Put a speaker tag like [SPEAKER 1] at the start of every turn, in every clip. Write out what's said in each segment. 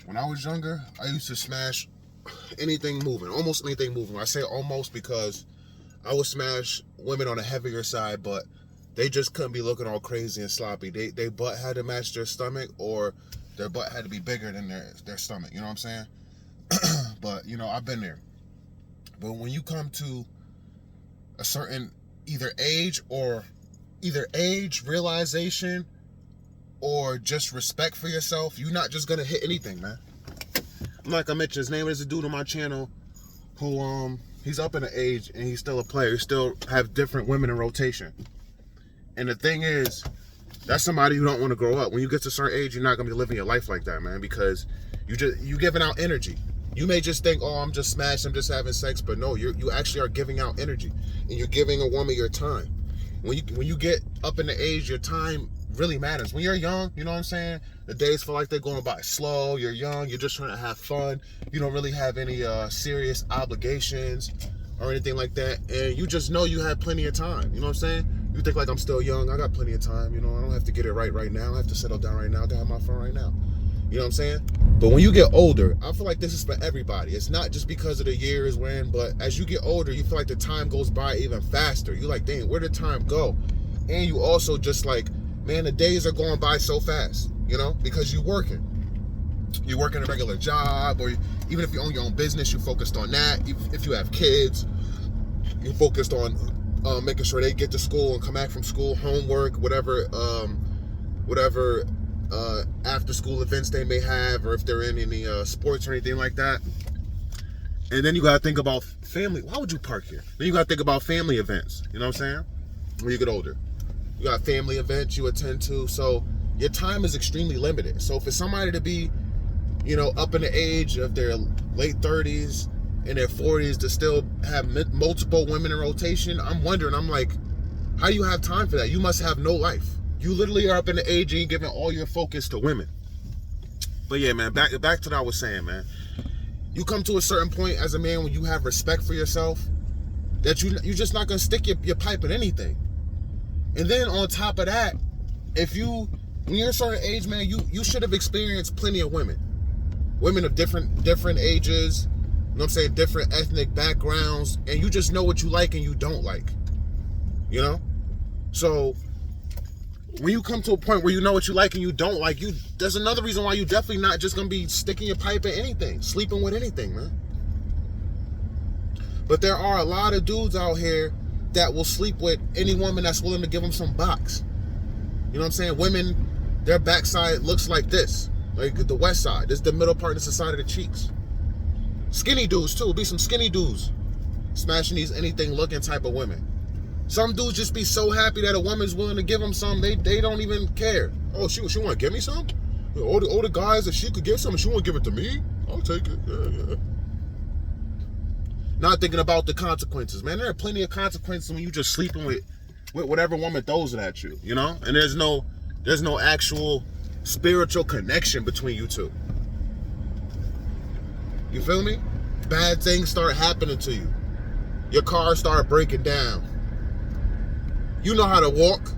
[SPEAKER 1] When I was younger, I used to smash anything moving, almost anything moving. I say almost because I would smash women on a heavier side, but they just couldn't be looking all crazy and sloppy. They butt had to match their stomach, or their butt had to be bigger than their stomach. You know what I'm saying? But, you know, I've been there. But when you come to a certain either age, realization, or just respect for yourself, you're not just gonna hit anything, man. Like I mentioned, his name is a dude on my channel who he's up in the age and he's still a player. He still have different women in rotation. And the thing is, that's somebody who don't want to grow up. When you get to a certain age, you're not gonna be living your life like that, man, because you giving out energy. You may just think, oh, I'm just smashed, I'm just having sex, but no, you actually are giving out energy, and you're giving a woman your time. When you get up in the age, your time really matters. When you're young, you know what I'm saying? The days feel like they're going by slow. You're young. You're just trying to have fun. You don't really have any serious obligations or anything like that. And you just know you have plenty of time. You know what I'm saying? You think like, I'm still young. I got plenty of time. You know, I don't have to get it right now. I don't have to settle down right now. I can have my fun right now. You know what I'm saying? But when you get older, I feel like this is for everybody. It's not just because of the years when, but as you get older, you feel like the time goes by even faster. You're like, dang, where did time go? And you also just like, man, the days are going by so fast, you know, because you're working. You're working a regular job, or even if you own your own business, you're focused on that. If you have kids, you're focused on making sure they get to school and come back from school, homework, whatever after school events they may have, or if they're in any sports or anything like that. And then you got to think about family. Why would you park here? Then you got to think about family events. You know what I'm saying? When you get older, you got family events you attend to. So your time is extremely limited. So for somebody to be, you know, up in the age of their late 30s and their 40s to still have multiple women in rotation, I'm wondering, I'm like, how do you have time for that? You must have no life. You literally are up in the age and you're giving all your focus to women. But yeah, man, back to what I was saying, man. You come to a certain point as a man when you have respect for yourself, that you're just not going to stick your pipe in anything. And then on top of that, when you're a certain age, man, you should have experienced plenty of women of different ages, you know what I'm saying, different ethnic backgrounds, and you just know what you like and you don't like, you know? So when you come to a point where you know what you like and you don't like, there's another reason why you definitely not just gonna be sticking your pipe in anything, sleeping with anything, man. But there are a lot of dudes out here that will sleep with any woman that's willing to give them some box. You know what I'm saying? Women, their backside looks like this, like the west side. This is the middle part, this is the side of the cheeks. Skinny dudes too, be some skinny dudes smashing these anything looking type of women. Some dudes just be so happy that a woman's willing to give them some, they don't even care. Oh, she want to give me some? All the guys that she could give some, and she want to give it to me? I'll take it. Yeah. Not thinking about the consequences, man. There are plenty of consequences when you just sleeping with whatever woman throws it at you, you know? And there's no actual spiritual connection between you two. You feel me? Bad things start happening to you. Your car start breaking down. You know how to walk,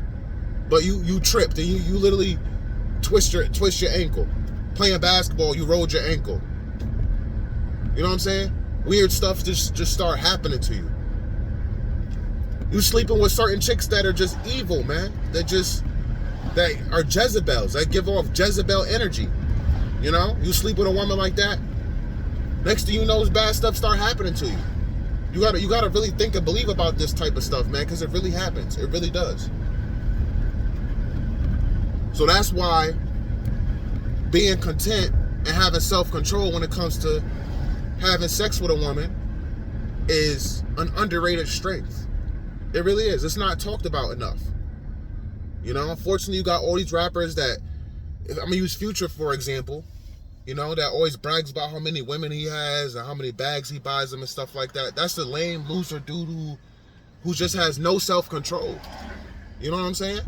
[SPEAKER 1] but you tripped and you literally twist your ankle. Playing basketball, you rolled your ankle. You know what I'm saying? Weird stuff just start happening to you. You sleeping with certain chicks that are just evil, man. That are Jezebels. That give off Jezebel energy. You know? You sleep with a woman like that, next thing you know, bad stuff start happening to you. You gotta really think and believe about this type of stuff, man, because it really happens. It really does. So that's why being content and having self-control when it comes to having sex with a woman is an underrated strength. It really is. It's not talked about enough. You know, unfortunately, you got all these rappers that, I'm gonna use Future for example, you know, that always brags about how many women he has and how many bags he buys them and stuff like that. That's the lame loser dude who just has no self-control. You know what I'm saying?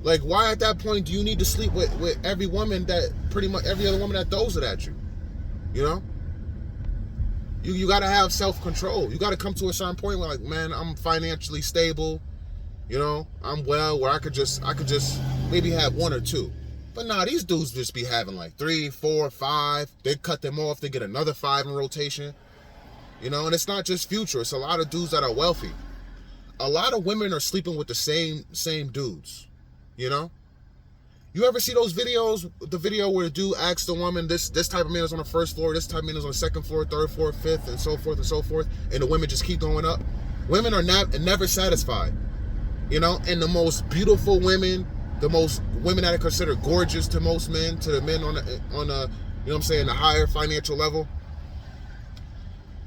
[SPEAKER 1] Like, why at that point do you need to sleep with every woman that, pretty much every other woman that throws it at you? You know? You gotta have self-control. You gotta come to a certain point where, like, man, I'm financially stable. You know, I'm well, where I could just maybe have one or two. But nah, these dudes just be having like 3, 4, 5. They cut them off. They get another 5 in rotation. You know, and it's not just Future. It's a lot of dudes that are wealthy. A lot of women are sleeping with the same dudes. You know? You ever see those videos, the video where the dude asks the woman, this type of man is on the first floor, this type of man is on the second floor, third floor, fifth, and so forth, and the women just keep going up? Women are never satisfied. You know? And the most beautiful women, the most women that are considered gorgeous to most men, to the men on the you know what I'm saying, the higher financial level,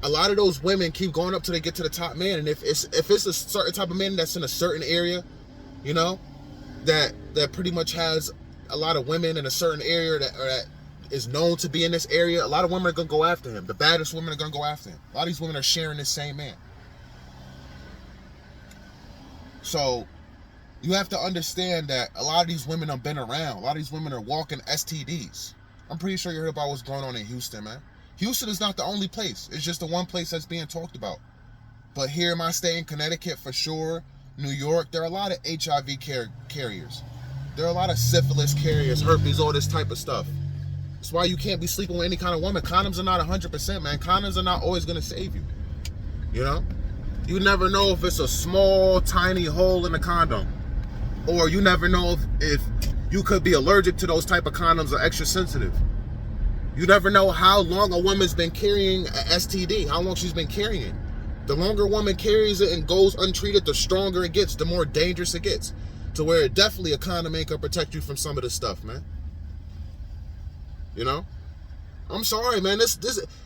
[SPEAKER 1] a lot of those women keep going up till they get to the top man. And if it's a certain type of man that's in a certain area, you know, that pretty much has a lot of women in a certain area that is known to be in this area, a lot of women are gonna go after him. The baddest women are gonna go after him. A lot of these women are sharing this same man. So you have to understand that a lot of these women have been around. A lot of these women are walking STDs. I'm pretty sure you heard about what's going on in Houston, man. Houston is not the only place. It's just the one place that's being talked about. But here in my state, in Connecticut, for sure, New York, there are a lot of HIV carriers. There are a lot of syphilis carriers, herpes, all this type of stuff. That's why you can't be sleeping with any kind of woman. Condoms are not 100%, man. Condoms are not always going to save you. You know? You never know if it's a small, tiny hole in the condom. Or you never know if you could be allergic to those type of condoms or extra sensitive. You never know how long a woman's been carrying an STD, how long she's been carrying it. The longer a woman carries it and goes untreated, the stronger it gets, the more dangerous it gets. To where definitely a condom ain't gonna protect you from some of this stuff, man. You know? I'm sorry, man. This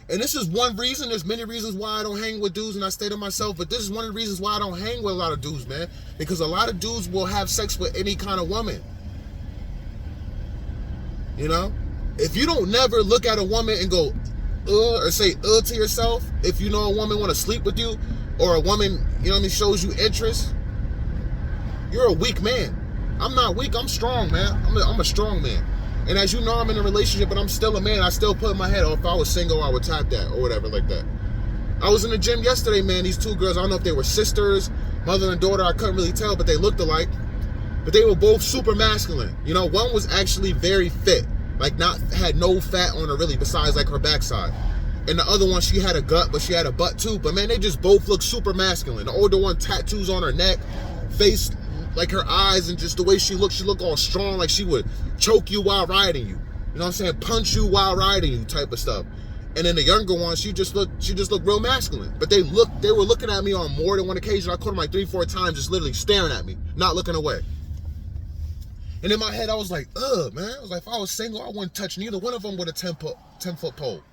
[SPEAKER 1] is one reason. There's many reasons why I don't hang with dudes and I stay to myself, but this is one of the reasons why I don't hang with a lot of dudes, man. Because a lot of dudes will have sex with any kind of woman. You know? If you don't never look at a woman and go, or say, to yourself, if you know a woman want to sleep with you, or a woman, you know what I mean, shows you interest, you're a weak man. I'm not weak, I'm strong, man. I'm a strong man. And as you know, I'm in a relationship, but I'm still a man. I still put in my head, oh, if I was single, I would tap that, or whatever like that. I was in the gym yesterday, man. These two girls, I don't know if they were sisters, mother and daughter, I couldn't really tell, but they looked alike. But they were both super masculine. You know, one was actually very fit. Like, had no fat on her, really, besides, like, her backside. And the other one, she had a gut, but she had a butt, too. But, man, they just both look super masculine. The older one, tattoos on her neck, face, like, her eyes, and just the way she looked all strong, like she would choke you while riding you. You know what I'm saying? Punch you while riding you type of stuff. And then the younger one, she just looked real masculine. But they were looking at me on more than one occasion. I caught them, like, 3-4 times, just literally staring at me, not looking away. And in my head, I was like, man. I was like, if I was single, I wouldn't touch neither one of them with a 10-foot pole.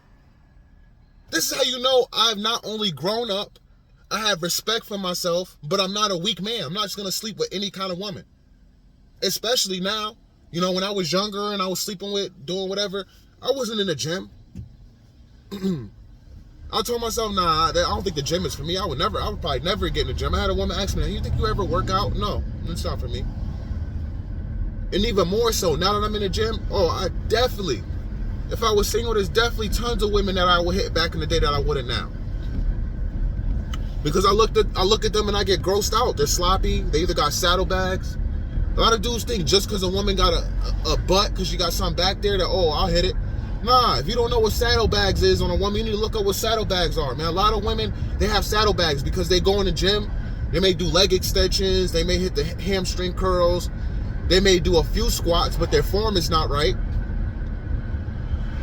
[SPEAKER 1] This is how you know I've not only grown up, I have respect for myself, but I'm not a weak man. I'm not just going to sleep with any kind of woman. Especially now. You know, when I was younger and I was sleeping with, doing whatever, I wasn't in the gym. I told myself, nah, I don't think the gym is for me. I would probably never get in the gym. I had a woman ask me, you think you ever work out? No, it's not for me. And even more so, now that I'm in the gym, I definitely, if I was single, there's definitely tons of women that I would hit back in the day that I wouldn't now. Because I look at them and I get grossed out. They're sloppy. They either got saddlebags. A lot of dudes think just because a woman got a butt, because she got something back there, that, I'll hit it. Nah, if you don't know what saddlebags is on a woman, you need to look up what saddlebags are, man. A lot of women, they have saddlebags because they go in the gym. They may do leg extensions. They may hit the hamstring curls. They may do a few squats, but their form is not right.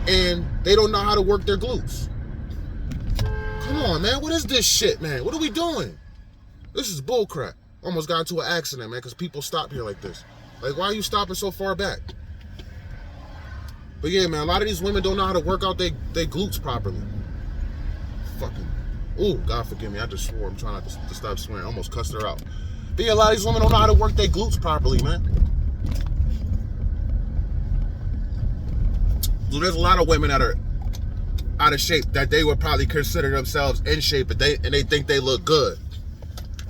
[SPEAKER 1] And they don't know how to work their glutes. Come on, man. What is this shit, man? What are we doing? This is bullcrap. Almost got into an accident, man, because people stop here like this. Like, why are you stopping so far back? But yeah, man, a lot of these women don't know how to work out their glutes properly. Fucking. Ooh, God forgive me. I just swore. I'm trying not to stop swearing. I almost cussed her out. But yeah, a lot of these women don't know how to work their glutes properly, man. So there's a lot of women that are out of shape that they would probably consider themselves in shape, but they think they look good.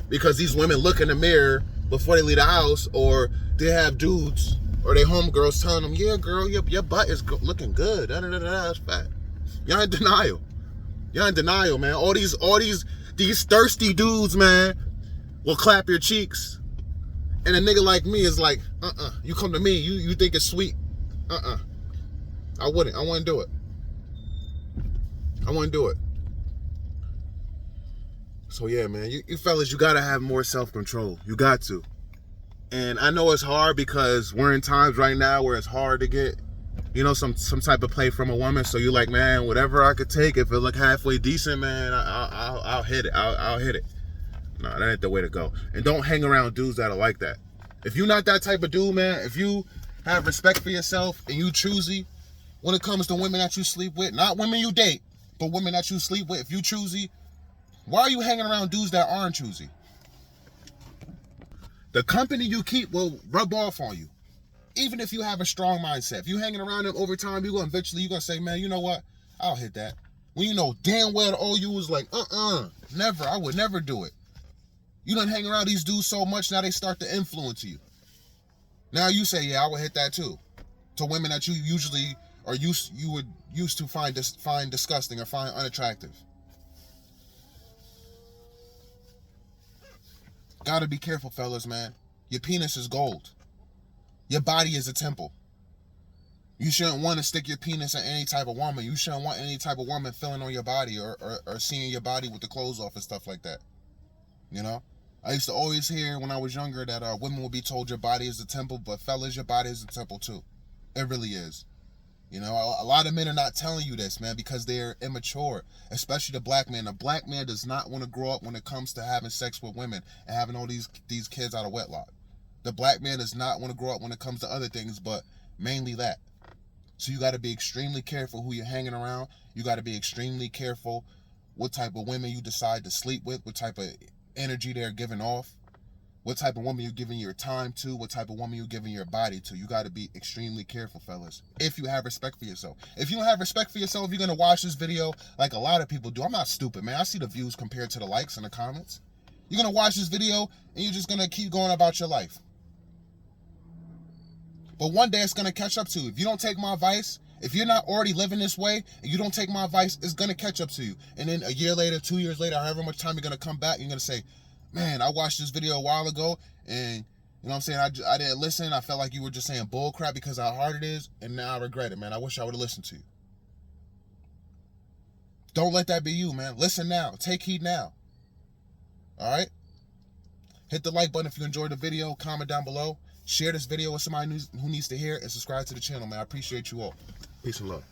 [SPEAKER 1] Because these women look in the mirror before they leave the house, or they have dudes or they homegirls telling them, yeah, girl, your butt is looking good. That's fat. Y'all in denial. Y'all in denial, man. All these thirsty dudes, man, will clap your cheeks. And a nigga like me is like, you come to me, you think it's sweet I wouldn't. I wouldn't do it. I wouldn't do it. So yeah, man, you fellas, you gotta have more self-control. You got to. And I know it's hard because we're in times right now where it's hard to get, some type of play from a woman. So you're like, man, whatever I could take, if it look halfway decent, man, I'll hit it. I'll hit it. No, that ain't the way to go. And don't hang around dudes that are like that. If you're not that type of dude, man, if you have respect for yourself and you choosy when it comes to women that you sleep with, not women you date, but women that you sleep with, if you choosy, why are you hanging around dudes that aren't choosy? The company you keep will rub off on you. Even if you have a strong mindset. If you hanging around them over time, you're going to say, man, you know what? I'll hit that. When you know damn well all you was like, never. I would never do it. You done hang around these dudes so much, now they start to influence you. Now you say, yeah, I would hit that too. To women that you usually or you would used to find disgusting or find unattractive. Gotta be careful, fellas, man. Your penis is gold. Your body is a temple. You shouldn't want to stick your penis in any type of woman. You shouldn't want any type of woman feeling on your body or seeing your body with the clothes off and stuff like that. I used to always hear when I was younger that women would be told your body is a temple, but fellas, your body is a temple too. It really is. A lot of men are not telling you this, man, because they're immature, especially the black man. The black man does not want to grow up when it comes to having sex with women and having all these kids out of wedlock. The black man does not want to grow up when it comes to other things, but mainly that. So you got to be extremely careful who you're hanging around. You got to be extremely careful what type of women you decide to sleep with, what type of energy they're giving off, what type of woman you're giving your time to, what type of woman you're giving your body to. You got to be extremely careful, fellas, if you have respect for yourself. If you don't have respect for yourself, you're going to watch this video like a lot of people do. I'm not stupid, man. I see the views compared to the likes and the comments. You're going to watch this video and you're just going to keep going about your life. But one day it's going to catch up to you. If you don't take my advice, if you're not already living this way and you don't take my advice, it's going to catch up to you. And then a year later, 2 years later, however much time you're going to come back, you're going to say, man, I watched this video a while ago and, you know what I'm saying, I didn't listen. I felt like you were just saying bull crap because of how hard it is, and now I regret it, man. I wish I would have listened to you. Don't let that be you, man. Listen now. Take heed now. All right? Hit the like button if you enjoyed the video. Comment down below. Share this video with somebody who needs to hear it, and subscribe to the channel, man. I appreciate you all. Peace and love.